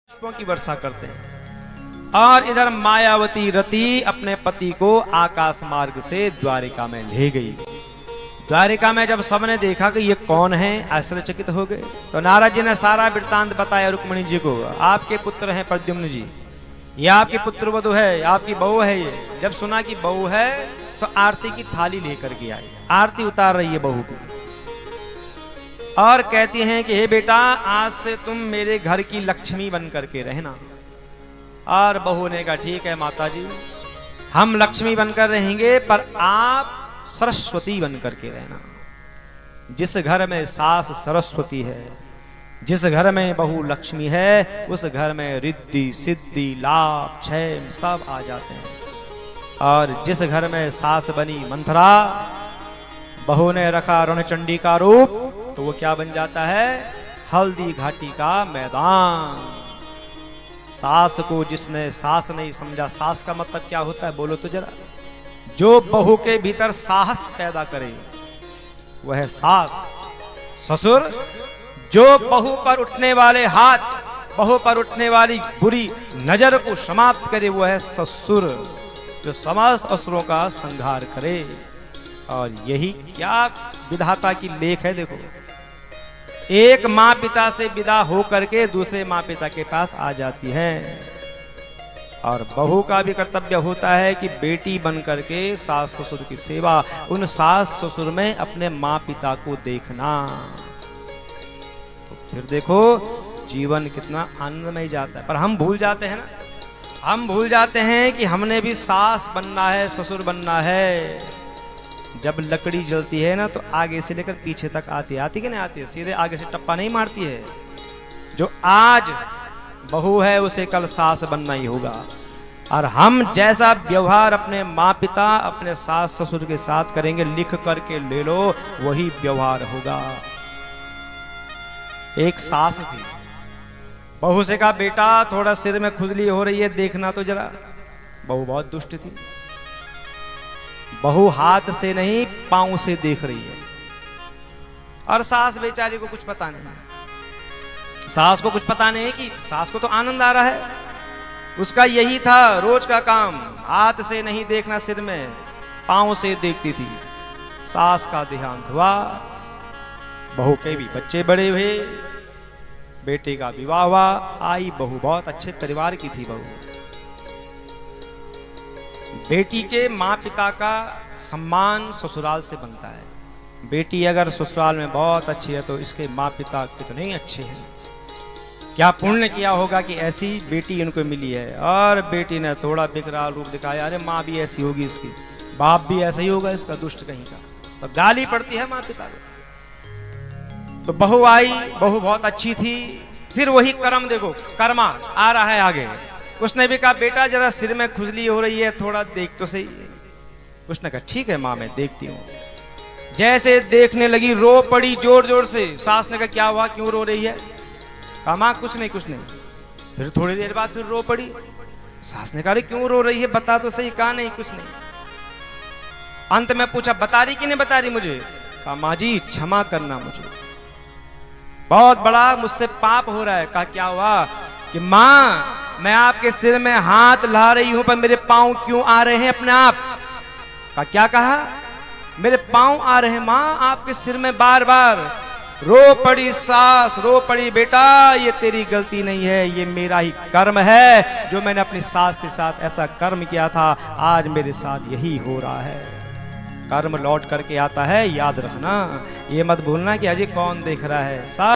पुष्पों की वर्षा करते हैं। और इधर मायावती रति अपने पति को आकाश मार्ग से द्वारिका में ले गई। द्वारिका में जब सबने देखा कि ये कौन है, आश्चर्यचकित हो गए। तो नारद जी ने सारा वृत्तांत बताया रुक्मिणी जी को। आपके पुत्र हैं प्रद्युम्न जी, ये आपकी पुत्र वधु है, आपकी बहू है। ये जब सुना कि बहू है तो आरती की थाली लेकर के आई, आरती उतार रही है बहू की, और कहती हैं कि हे बेटा, आज से तुम मेरे घर की लक्ष्मी बन करके रहना। और बहू ने कहा ठीक है माताजी, हम लक्ष्मी बनकर रहेंगे, पर आप सरस्वती बन करके रहना। जिस घर में सास सरस्वती है, जिस घर में बहू लक्ष्मी है, उस घर में रिद्धि सिद्धि लाभ क्षय सब आ जाते हैं। और जिस घर में सास बनी मंथरा, बहू ने रखा रणचंडी का रूप, तो वो क्या बन जाता है, हल्दी घाटी का मैदान। सास को जिसने सास नहीं समझा, सास का मतलब क्या होता है बोलो तो जरा। जो बहू के भीतर साहस पैदा करे वह है सास। ससुर जो बहू पर उठने वाले हाथ, बहू पर उठने वाली बुरी नजर को समाप्त करे वो है ससुर, जो समस्त असुरों का संहार करे। और यही क्या विधाता की लेख है। देखो, एक माँ पिता से विदा हो करके दूसरे माँ पिता के पास आ जाती है। और बहू का भी कर्तव्य होता है कि बेटी बन करके सास ससुर की सेवा, उन सास ससुर में अपने माँ पिता को देखना। तो फिर देखो जीवन कितना आनंदमय जाता है। पर हम भूल जाते हैं ना, हम भूल जाते हैं कि हमने भी सास बनना है, ससुर बनना है। जब लकड़ी जलती है ना तो आगे से लेकर पीछे तक आती कि नहीं आती है, सीधे आगे से टप्पा नहीं मारती है। जो आज बहू है उसे कल सास बनना ही होगा। और हम जैसा व्यवहार अपने माँ पिता, अपने सास ससुर के साथ करेंगे, लिख करके ले लो, वही व्यवहार होगा। एक सास थी, बहू से कहा बेटा थोड़ा सिर में खुजली हो रही है, देखना तो जरा। बहू बहुत दुष्ट थी, बहू हाथ से नहीं पांव से देख रही है। और सास बेचारी को कुछ पता नहीं, सास को कुछ पता नहीं कि सास को तो आनंद आ रहा है। उसका यही था रोज का काम, हाथ से नहीं देखना सिर में, पांव से देखती थी। सास का देहांत हुआ, बहू के भी बच्चे बड़े हुए, बेटे का विवाह हुआ। आई बहू, बहुत अच्छे परिवार की थी बहू। बेटी के माँ पिता का सम्मान ससुराल से बनता है। बेटी अगर ससुराल में बहुत अच्छी है तो इसके माँ पिता कितने अच्छे हैं, क्या पुण्य किया होगा कि ऐसी बेटी इनको मिली है। और बेटी ने थोड़ा विकराल रूप दिखाया, अरे माँ भी ऐसी होगी इसकी, बाप भी ऐसा ही होगा इसका, दुष्ट कहीं का। तो गाली पड़ती है माँ पिता को। तो बहू आई, बहू बहुत अच्छी थी। फिर वही कर्म देखो, कर्मा आ रहा है आगे। उसने भी कहा बेटा जरा सिर में खुजली हो रही है, थोड़ा देख तो सही। उसने कहा ठीक है माँ मैं देखती हूँ। जैसे देखने लगी रो पड़ी जोर जोर से। सास ने कहा क्या हुआ, क्यों रो रही है? कहा माँ कुछ नहीं कुछ नहीं। फिर थोड़ी देर बाद फिर रो पड़ी। सास ने कहा अरे क्यों रो रही है, बता तो सही। कहा नहीं कुछ नहीं। अंत में पूछा बता रही कि नहीं बता रही मुझे? कहा माँ जी क्षमा करना, मुझे बहुत बड़ा मुझसे पाप हो रहा है। कहा क्या हुआ? कि माँ मैं आपके सिर में हाथ ला रही हूं पर मेरे पांव क्यों आ रहे हैं अपने आप? कहा क्या कहा? मेरे पांव आ रहे हैं माँ आपके सिर में बार बार। रो पड़ी सास, रो पड़ी बेटा ये तेरी गलती नहीं है, ये मेरा ही कर्म है, जो मैंने अपनी सास के साथ ऐसा कर्म किया था, आज मेरे साथ यही हो रहा है। कर्म लौट करके आता है, याद रखना, ये मत भूलना कि अजय कौन देख रहा है।